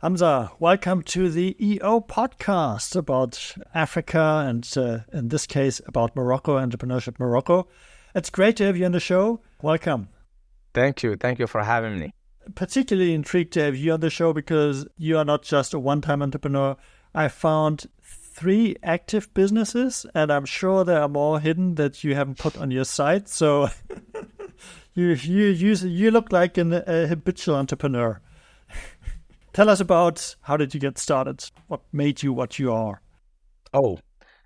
Hamza, welcome to the EO podcast about Africa and in this case about Morocco, entrepreneurship Morocco. It's great to have you on the show. Welcome. Thank you. Thank you for having me. Particularly intrigued to have you on the show because you are not just a one-time entrepreneur. I found 3 active businesses, and I'm sure there are more hidden that you haven't put on your site. So you look like a habitual entrepreneur. Tell us about how did you get started? What made you what you are? Oh,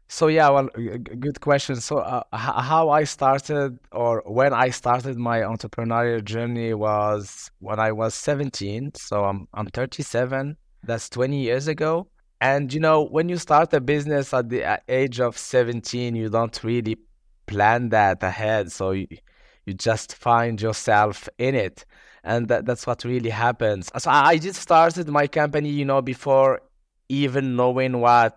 so yeah, well, good question. So, how I started or when I started my entrepreneurial journey was when I was 17. So I'm 37. That's 20 years ago. And when you start a business at the age of 17, you don't really plan that ahead. So you just find yourself in it. And that's what really happens. So I just started my company, before even knowing what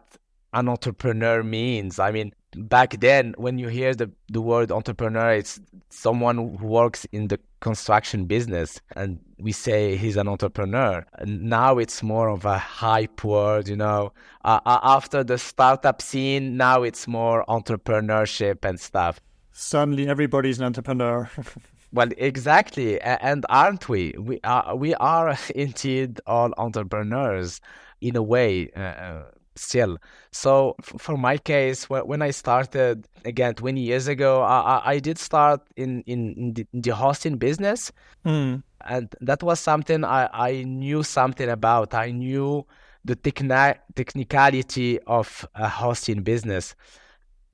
an entrepreneur means. I mean, back then, when you hear the word entrepreneur, it's someone who works in the construction business, and we say he's an entrepreneur. And now it's more of a hype word, After the startup scene, now it's more entrepreneurship and stuff. Suddenly, everybody's an entrepreneur. Well, exactly. And aren't we? We are indeed all entrepreneurs in a way, still. So for my case, when I started again 20 years ago, I did start in the hosting business. Mm. And that was something I knew something about. I knew the technicality of a hosting business.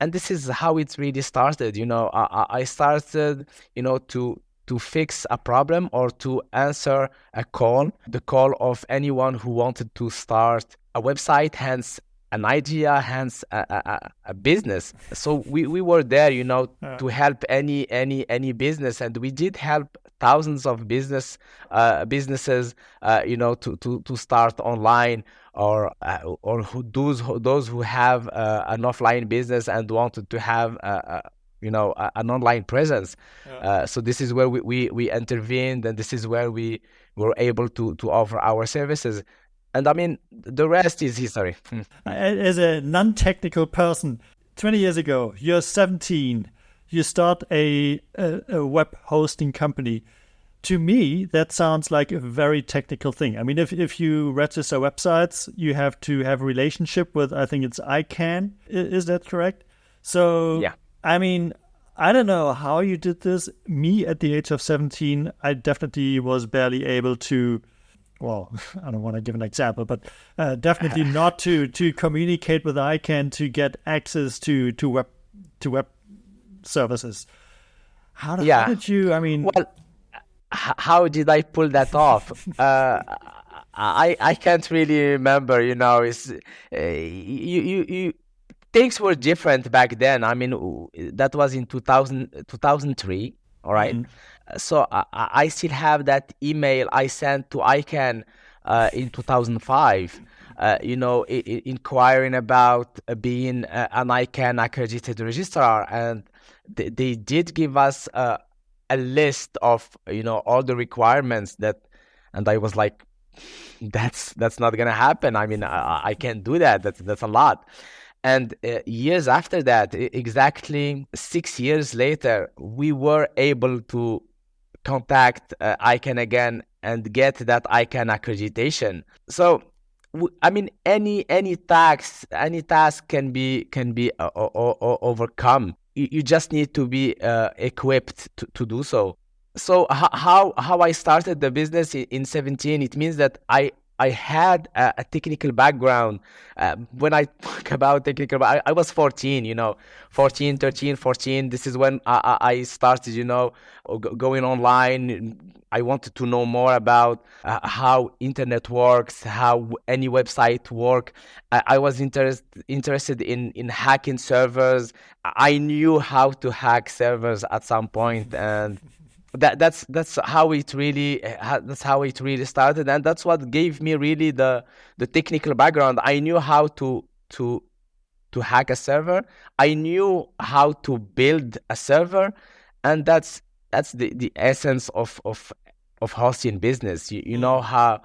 And this is how it really started. I started, to fix a problem or to answer the call of anyone who wanted to start a website, hence an idea, hence a business. So we were there, to help any business, and we did help thousands of businesses, to start online, or those who have an offline business and wanted to have an online presence. So this is where we intervened, and this is where we were able to offer our services. And I mean, the rest is history. As a non-technical person, 20 years ago, you're 17, you start a web hosting company. To me, that sounds like a very technical thing. I mean, if you register websites, you have to have a relationship with, I think it's ICANN. Is that correct? So, Yeah. I mean, I don't know how you did this. Me, at the age of 17, I definitely was barely able to, well, I don't want to give an example, but definitely not to communicate with ICANN to get access to web services. How did you, I mean... Well, how did I pull that off? I can't really remember. It's you things were different back then. I mean, that was in 2003. All right. So I still have that email I sent to ICANN in 2005. Inquiring about being an ICANN accredited registrar, and they did give us a list of all the requirements and I was like, that's not gonna happen. I mean, I can't do that. That's a lot. And years after that, exactly 6 years later, we were able to contact ICANN again and get that ICANN accreditation. So I mean, any task can be overcome. You just need to be equipped to do so. So how I started the business in 17, it means that I had a technical background. When I talk about technical, I was 14, 14, 13, 14. This is when I started, going online. I wanted to know more about how internet works, how any website work. I was interested in hacking servers. I knew how to hack servers at some point, and that's how it really started, and that's what gave me really the technical background. I knew how to hack a server. I knew how to build a server, and that's the essence of of hosting business. You know how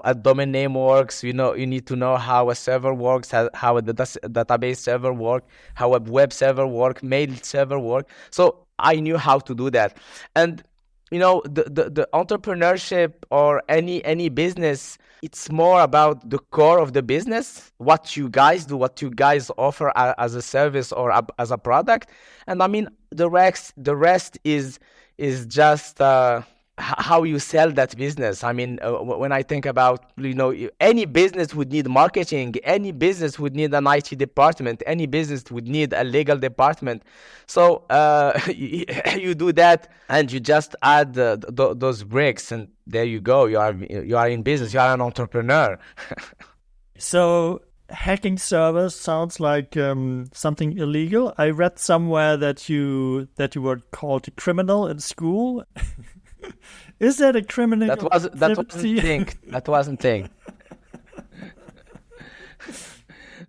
a domain name works. You know, you need to know how a server works, how a database server work, how a web server work, mail server work. So I knew how to do that. And you know, the entrepreneurship or any business, it's more about the core of the business, what you guys do, what you guys offer as a service or as a product. And I mean, the rest is just how you sell that business. I mean, when I think about, you know, any business would need marketing, any business would need an IT department, any business would need a legal department. So you do that, and you just add those bricks, and there you go. You are in business. You are an entrepreneur. So hacking servers sounds like something illegal. I read somewhere that you were called a criminal in school. Is that a criminal? That wasn't thing. That wasn't thing.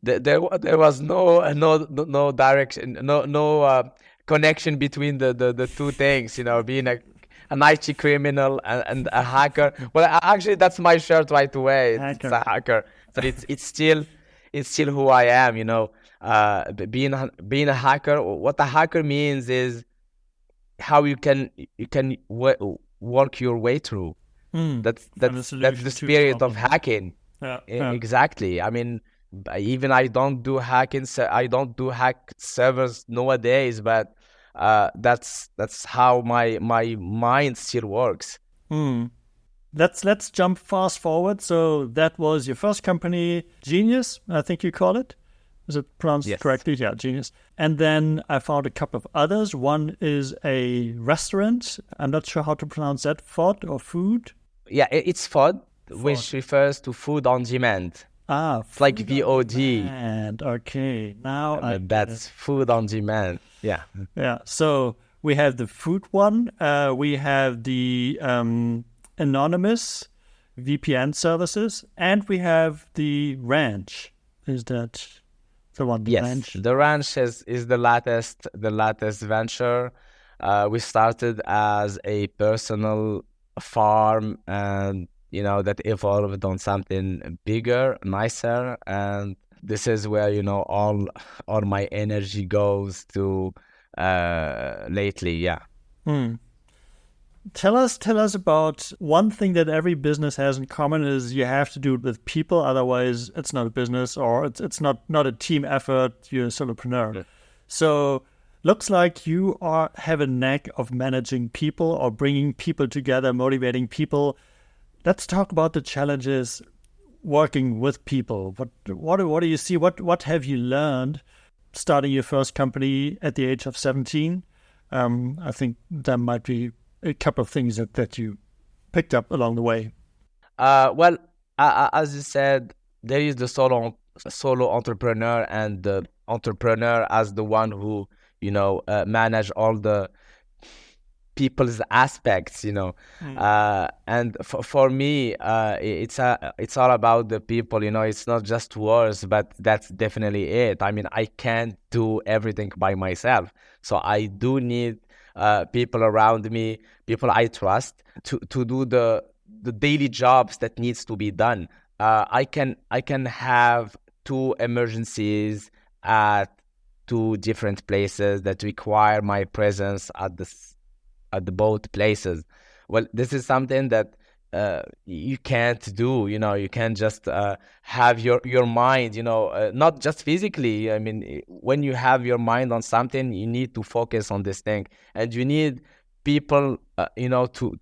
There was no direction, no connection between the two things. You know, being an IT criminal and a hacker. Well, actually, that's my shirt right away. It's a hacker. So it's still who I am. You know, being a hacker. What a hacker means is how you can work your way through. That's the spirit of hacking. Exactly. I mean, even I don't do I don't do hack servers nowadays, but that's how my mind still works. Let's jump fast forward. So that was your first company, Genius, I think you call it. Is it pronounced correctly? Yeah, Genius. And then I found a couple of others. One is a restaurant. I'm not sure how to pronounce that. FOD or food? Yeah, it's FOD, which refers to food on demand. It's like VOD. And okay, now that's food on demand. Yeah. Yeah. So we have the food one. We have the anonymous VPN services, and we have the ranch. Is that the one? Yes, ranch? The ranch is the latest venture. We started as a personal farm, and you know, that evolved on something bigger, nicer, and this is where, you know, all my energy goes to lately. Yeah. Tell us about one thing that every business has in common is you have to do it with people, otherwise it's not a business, or it's not a team effort. You're a solopreneur. Yeah. So looks like you have a knack of managing people or bringing people together, motivating people. Let's talk about the challenges working with people. What do you see? What have you learned starting your first company at the age of 17? I think there might be a couple of things that you picked up along the way. Well, as you said, there is the solo entrepreneur, and the entrepreneur as the one who, you know, manage all the people's aspects, you know. And for me, it's all about the people, you know. It's not just words, but that's definitely it. I mean, I can't do everything by myself, so I do need people around me, people I trust to do the daily jobs that needs to be done. I can have 2 emergencies at 2 different places that require my presence at the both places. Well, this is something that you can't do. You know, you can't just have your mind, you know, not just physically. I mean, when you have your mind on something, you need to focus on this thing, and you need people, you know, to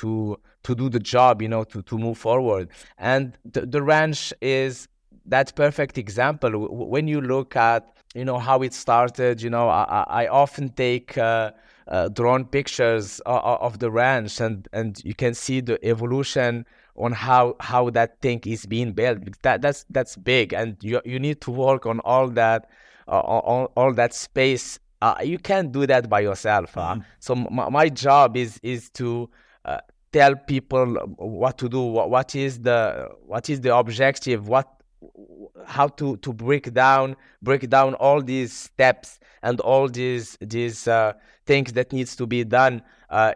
do the job, you know, to move forward. And the ranch is that perfect example. When you look at, you know, how it started, you know, I often take drone pictures of the ranch, and you can see the evolution on how that thing is being built. That's big, and you need to work on all that all that space. You can't do that by yourself. So my job is to tell people what to do, what is the objective, how to break down all these steps and all these things that needs to be done.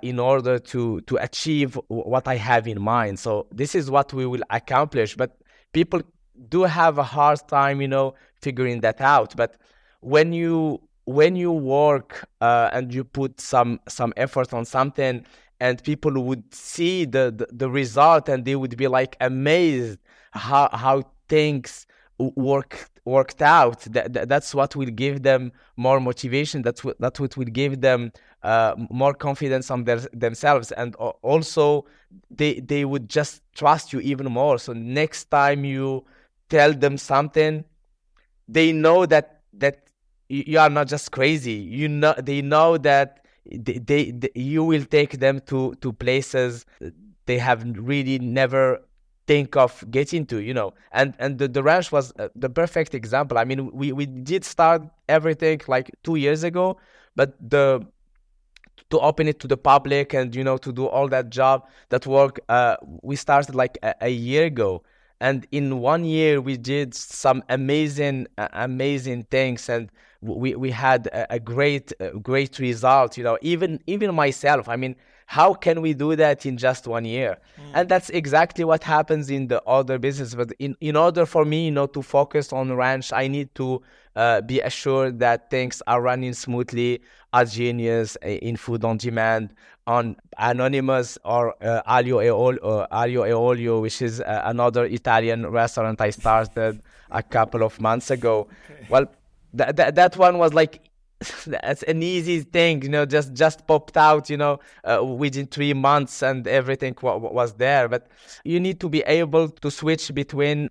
in order to achieve what I have in mind. So this is what we will accomplish. But people do have a hard time, figuring that out. But when you work and you put some effort on something, and people would see the result, and they would be like amazed how things worked out. That's what will give them more motivation. That's what will give them more confidence on themselves, and also they would just trust you even more. So next time you tell them something, they know that you are not just crazy. They know that you will take them to places they have really never think of getting to, and the ranch was the perfect example. I mean, we did start everything like 2 years ago, but to open it to the public and to do all that work, we started like a year ago. And in 1 year we did some amazing things, and we had a great result. Even myself, I mean, how can we do that in just 1 year? And that's exactly what happens in the other business. But in order for me, to focus on ranch, I need to be assured that things are running smoothly at Genius, in food on demand, on Anonymous, or Aglio e Olio, which is another Italian restaurant I started a couple of months ago. Okay. Well, that one was like, that's an easy thing, just popped out, within 3 months, and everything was there. But you need to be able to switch between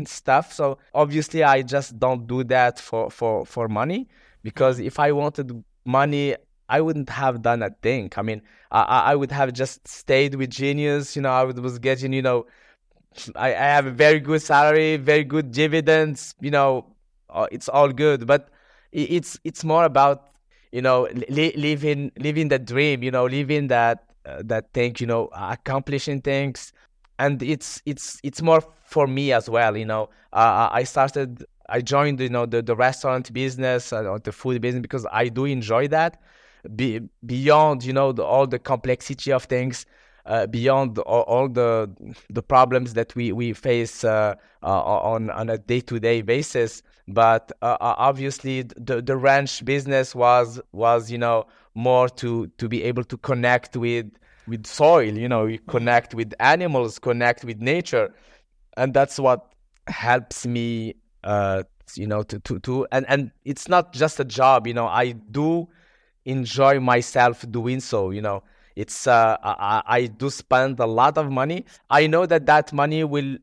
stuff. So obviously, I just don't do that for money, because if I wanted money, I wouldn't have done a thing. I mean, I would have just stayed with Genius. Was getting, I have a very good salary, very good dividends. It's all good. But it's more about living the dream. Living that thing. Accomplishing things, and it's more for me as well. I joined the restaurant business, or the food business, because I do enjoy that. Beyond all the complexity of things, beyond all the problems that we face on a day-to-day basis. But obviously the ranch business was more to be able to connect with soil, you connect with animals, connect with nature. And that's what helps me to and it's not just a job. I do enjoy myself doing so. It's I do spend a lot of money. I know that money will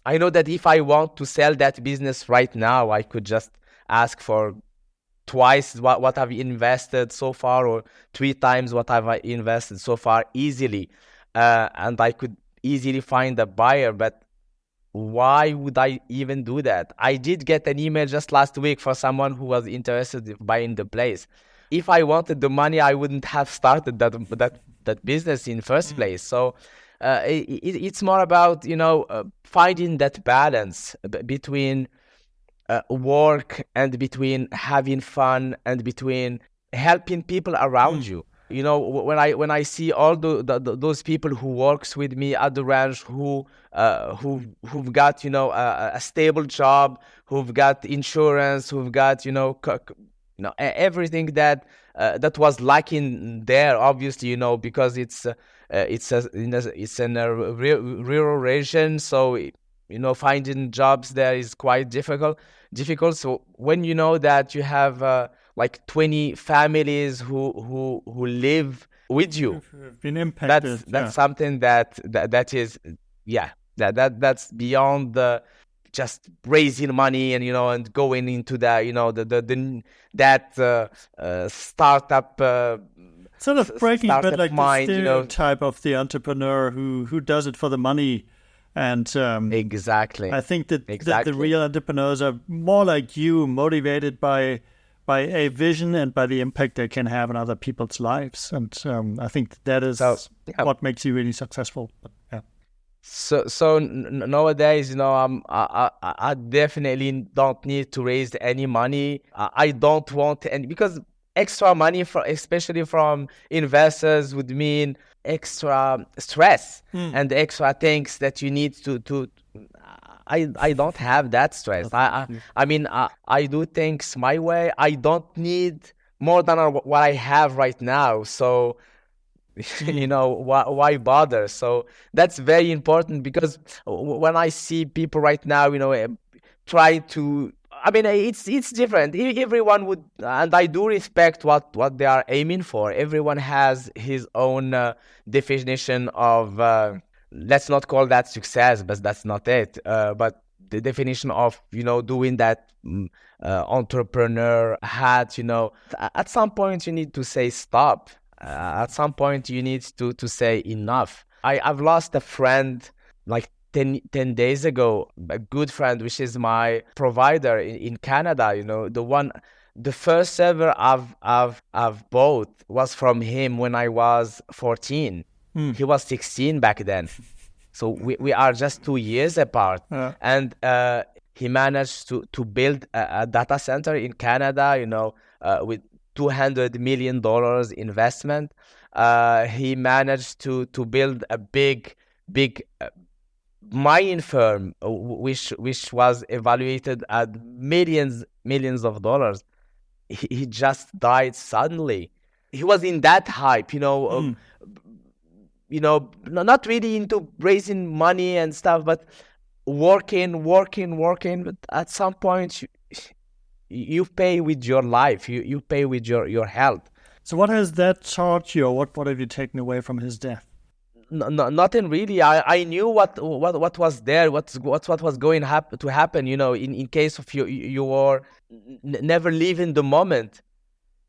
I know that if I want to sell that business right now, I could just ask for twice what I've invested so far, or 3 times what I've invested so far, easily, and I could easily find a buyer. But why would I even do that? I did get an email just last week for someone who was interested in buying the place. If I wanted the money, I wouldn't have started that business in first place. So it's more about finding that balance between work, and between having fun, and between helping people around you. When I see all those people who works with me at the ranch, who've got a stable job, who've got insurance, who've got everything that was lacking there, obviously, because it's in a rural region. So finding jobs there is quite difficult. So when you know that you have like 20 families who live with you, Who've been impacted. that's something that is, yeah, that's beyond the just raising money and and going into that startup, sort of breaking a bit startup like mind, the stereotype of the entrepreneur who does it for the money. And exactly. I think that the real entrepreneurs are more like you, motivated by a vision and by the impact they can have on other people's lives. And I think that is what makes you really successful. But, yeah. So nowadays, I definitely don't need to raise any money. I don't want any, because extra money, especially from investors, would mean extra stress and extra things that you need to. I don't have that stress. I mean, I do things my way. I don't need more than what I have right now. So why bother? So that's very important, because when I see people right now, try to, I mean, it's different. Everyone would, and I do respect what they are aiming for. Everyone has his own definition of, let's not call that success, but that's not it. But the definition of, doing that entrepreneur hat, at some point you need to say stop. At some point you need to say enough. I've lost a friend like 10 days ago, a good friend, which is my provider in Canada. The first server I've bought was from him when I was 14. He was 16 back then. So we are just 2 years apart. And he managed to build a data center in Canada, with $200 million investment. He managed to build a big mining firm, which was evaluated at millions of dollars. He just died suddenly. He was in that hype, not really into raising money and stuff, but working. But at some point, you pay with your life. You pay with your health. So what has that taught you, or what have you taken away from his death? Nothing really. I knew what was there, what was going to happen. In case of you were never leaving the moment,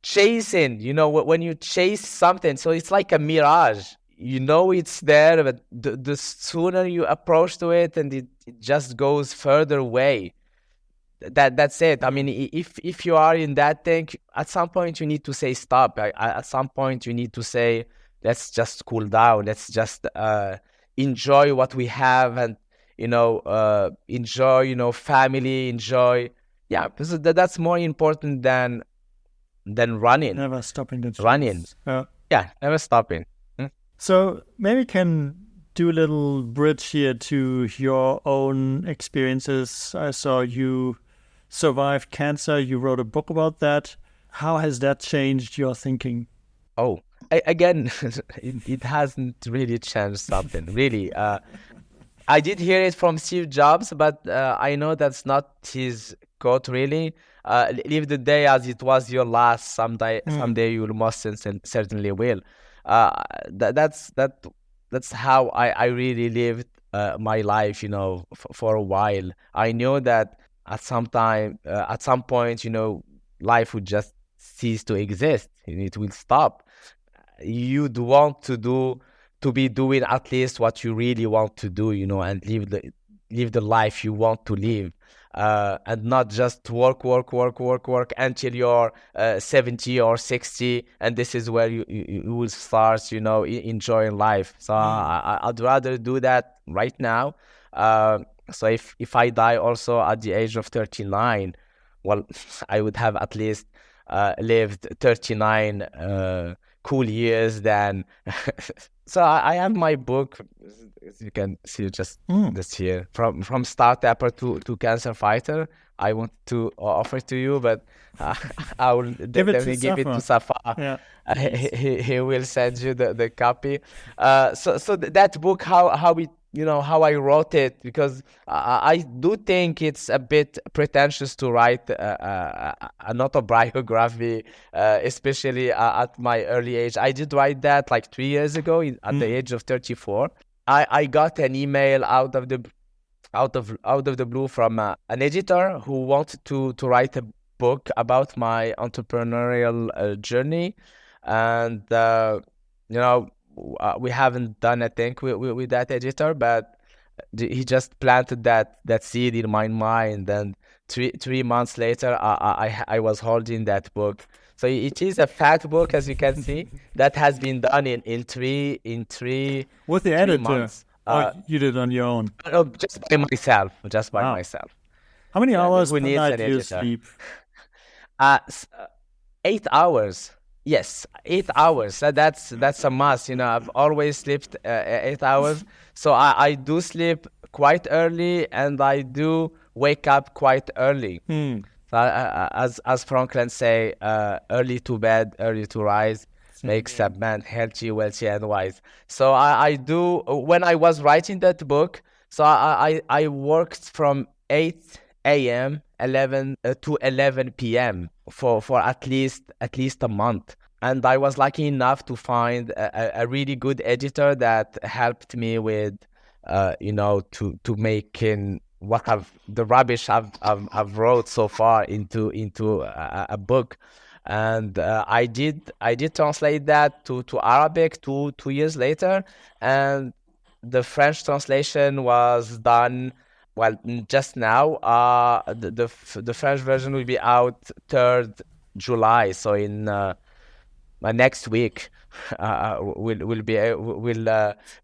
chasing. When you chase something, so it's like a mirage. It's there, but the sooner you approach to it, and it just goes further away. That's it. I mean, if you are in that thing, at some point you need to say stop. At some point you need to say, let's just cool down. Let's just enjoy what we have, and enjoy family. Enjoy, yeah. Because that's more important than running. Never stopping the chase. Running. Yeah, never stopping. So maybe we can do a little bridge here to your own experiences. I saw you survived cancer. You wrote a book about that. How has that changed your thinking? Oh, again, it hasn't really changed something, really. I did hear it from Steve Jobs, but I know that's not his quote, really. Live the day as it was your last. Someday you most certainly will. That's how I really lived my life, for a while. I knew that at some point, life would just cease to exist, and it will stop. You'd want to be doing at least what you really want to do, and live the life you want to live. And not just work until you're 70 or 60, and this is where you will start, enjoying life. So I'd rather do that right now. So if I die also at the age of 39, well, I would have at least lived 39 cool years then. So I have my book, as you can see, just this here, from startup to cancer fighter. I want to offer to you, but I will definitely give it to Safa. Yeah. He will send you the copy. So that book, how I wrote it, because I do think it's a bit pretentious to write an autobiography, especially at my early age. I did write that like 3 years ago at the age of 34. I got an email out of the blue from an editor who wanted to write a book about my entrepreneurial journey, and we haven't done a thing with that editor, but he just planted that seed in my mind, and three months later I was holding that book. So it is a fat book, as you can see, that has been done in three with the editor months. You did it on your own? Just by myself. Myself. How many hours per Who needs night an do you editor? sleep? 8 hours. Yes, 8 hours. That's a must. I've always slept 8 hours, so I do sleep quite early, and I do wake up quite early. So as Franklin say, early to bed, early to rise makes a man healthy, wealthy, and wise. So I do. When I was writing that book, so I worked from 8 a.m. 11 to 11 p.m. for at least a month. And I was lucky enough to find a really good editor that helped me with, to making the rubbish I've wrote so far into a book. And I did translate that to Arabic 2 years later, and the French translation was done, well, just now. The French version will be out 3rd July, so in next week. We'll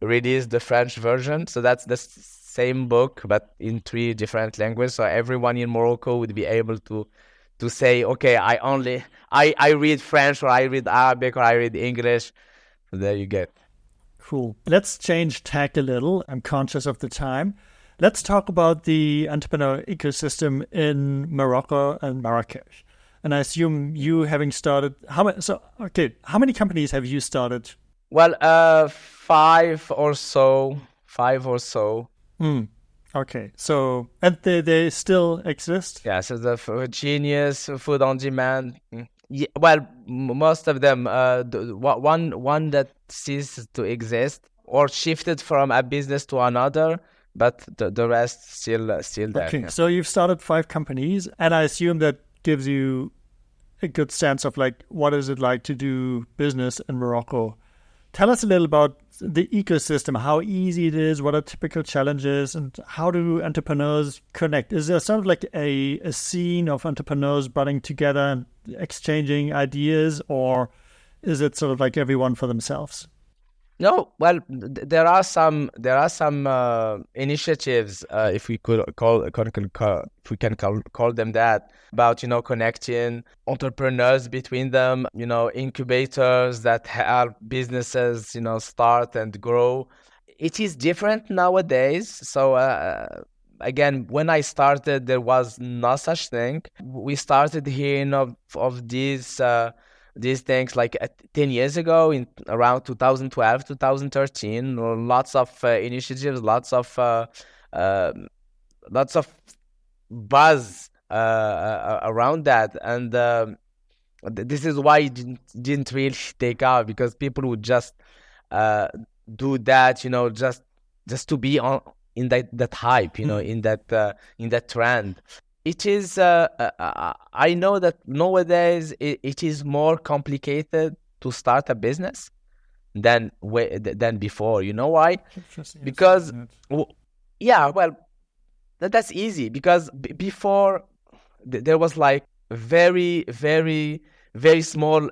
release the French version. So that's the same book, but in 3 different languages. So everyone in Morocco would be able to say, okay, I read French, or I read Arabic, or I read English. So there you go. Cool. Let's change tack a little. I'm conscious of the time. Let's talk about the entrepreneur ecosystem in Morocco and Marrakesh. And I assume you having started, how many companies have you started? Well, five or so. Okay, so, and they still exist? Yeah, so the Genius, Food on Demand. Yeah, well, most of them. One that ceased to exist or shifted from a business to another, but the rest still there. Okay, Yeah. so you've started 5 companies, and I assume that gives you a good sense of like, what is it like to do business in Morocco? Tell us a little about the ecosystem, how easy it is, what are typical challenges, and how do entrepreneurs connect? Is there sort of like a scene of entrepreneurs butting together and exchanging ideas, or is it sort of like everyone for themselves? No, well, there are some initiatives, if we could if we can call them that, about connecting entrepreneurs between them, incubators that help businesses start and grow. It is different nowadays. So again, when I started, there was no such thing. We started hearing of these things like 10 years ago, in around 2012, 2013. Lots of initiatives, lots of buzz around that. And this is why it didn't really take out, because people would just do that, just to be in that hype, in that trend. It is. I know that nowadays it is more complicated to start a business than before. You know why? Because yeah, well, that's easy, because before there was like very, very, very small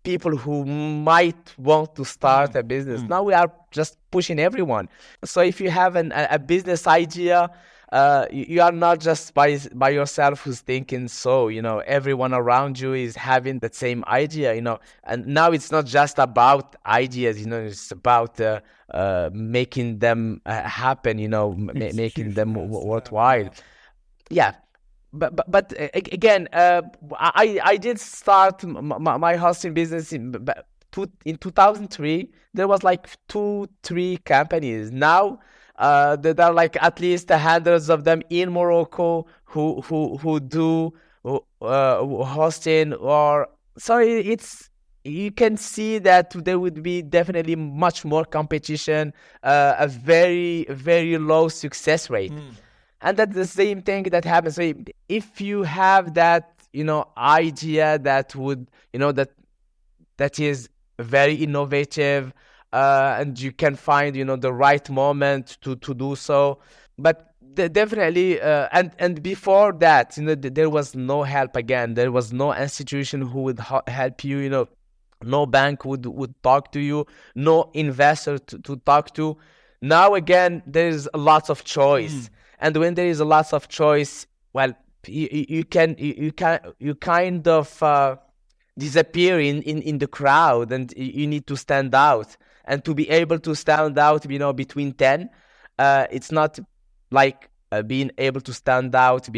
people who might want to start a business. Now we are just pushing everyone. So if you have a business idea, you are not just by yourself who's thinking. So everyone around you is having the same idea. And now it's not just about ideas. It's about making them happen. Making them worthwhile. Yeah. But again, I did start my hosting business in 2003. There was like 2-3 companies. Now there are like at least hundreds of them in Morocco who do hosting. Or so it's, you can see that there would be definitely much more competition, a very, very low success rate. And that's the same thing that happens. So if you have that, idea that would, that is very innovative, and you can find, the right moment to do so. But definitely, and before that, there was no help. Again, there was no institution who would help you. No bank would talk to you, no investor to talk to. Now again, there's lots of choice. And when there is a lot of choice, well, you kind of disappear in the crowd, and you need to stand out. And to be able to stand out, between 10, it's not like being able to stand out,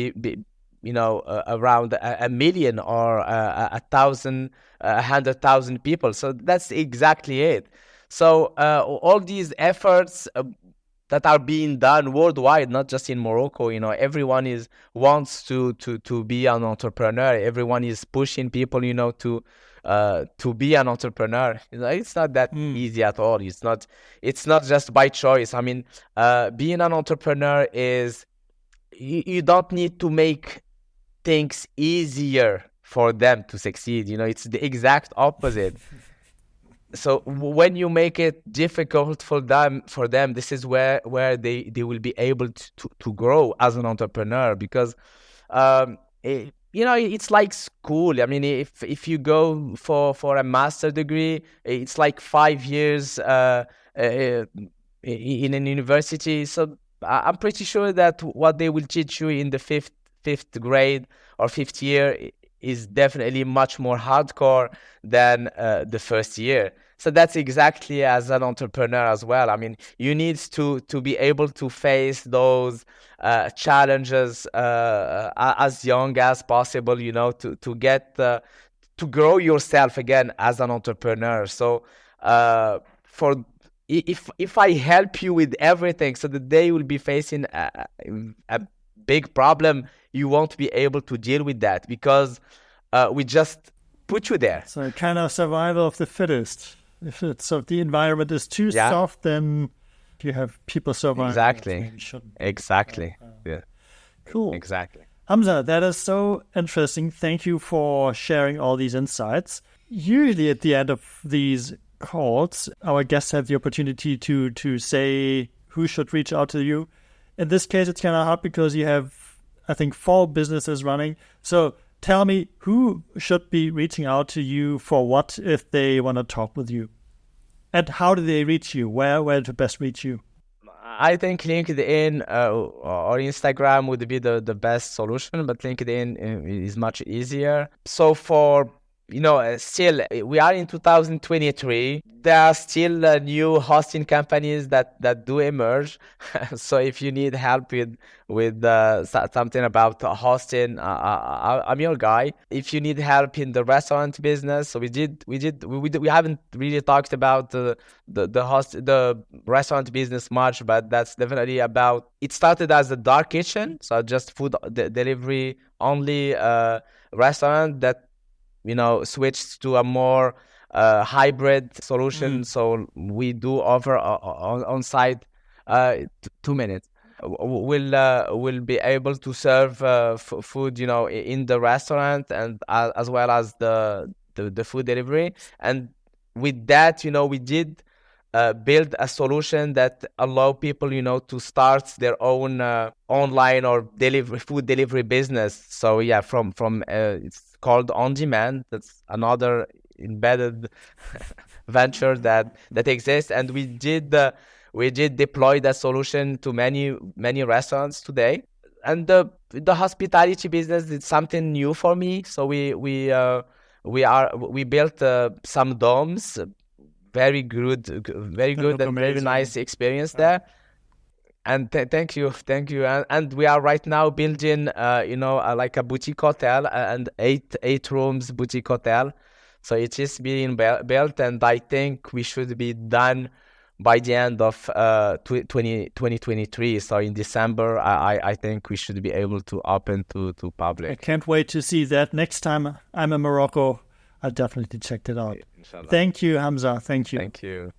around a million or a thousand, 100,000 people. So that's exactly it. So all these efforts that are being done worldwide, not just in Morocco. Everyone wants to be an entrepreneur. Everyone is pushing people, to be an entrepreneur. It's not that easy at all. It's not just by choice. I mean, being an entrepreneur is, you don't need to make things easier for them to succeed. It's the exact opposite. So when you make it difficult for them, this is where they will be able to grow as an entrepreneur. Because it's like school. I mean, if you go for a master degree, it's like 5 years in an university. So I'm pretty sure that what they will teach you in the fifth grade or fifth year is definitely much more hardcore than the first year. So that's exactly as an entrepreneur as well. I mean, you need to be able to face those challenges as young as possible, to get to grow yourself again as an entrepreneur. So for if I help you with everything, so the day you will be facing a big problem, you won't be able to deal with that, because we just put you there. So kind of survival of the fittest. If the environment is too soft, then you have people surviving. Exactly. Yeah. Cool. Exactly. Hamza, that is so interesting. Thank you for sharing all these insights. Usually at the end of these calls, our guests have the opportunity to say who should reach out to you. In this case, it's kind of hard because you have, I think, 4 businesses running. So tell me, who should be reaching out to you for what if they want to talk with you? And how do they reach you? Where to best reach you? I think LinkedIn or Instagram would be the best solution, but LinkedIn is much easier. So for still, we are in 2023. There are still new hosting companies that do emerge. So if you need help with something about hosting, I'm your guy. If you need help in the restaurant business, so we haven't really talked about the restaurant business much, but that's definitely about. It started as a dark kitchen, so just food delivery only restaurant that switched to a more hybrid solution. So we do offer on-site 2 minutes. We'll be able to serve food, in the restaurant, and as well as the food delivery. And with that, we did build a solution that allow people, to start their own online or food delivery business. So yeah, from it's called On Demand. That's another embedded venture that exists, and we did deploy that solution to many restaurants today. And the hospitality business is something new for me. So we built some domes. Very good and very nice experience there. And thank you. And we are right now building, like a boutique hotel, and eight rooms boutique hotel. So it is being built, and I think we should be done by the end of 2023. So in December, I think we should be able to open to public. I can't wait to see that. Next time I'm in Morocco, I'll definitely check it out. Inshallah. Thank you, Hamza. Thank you. Thank you.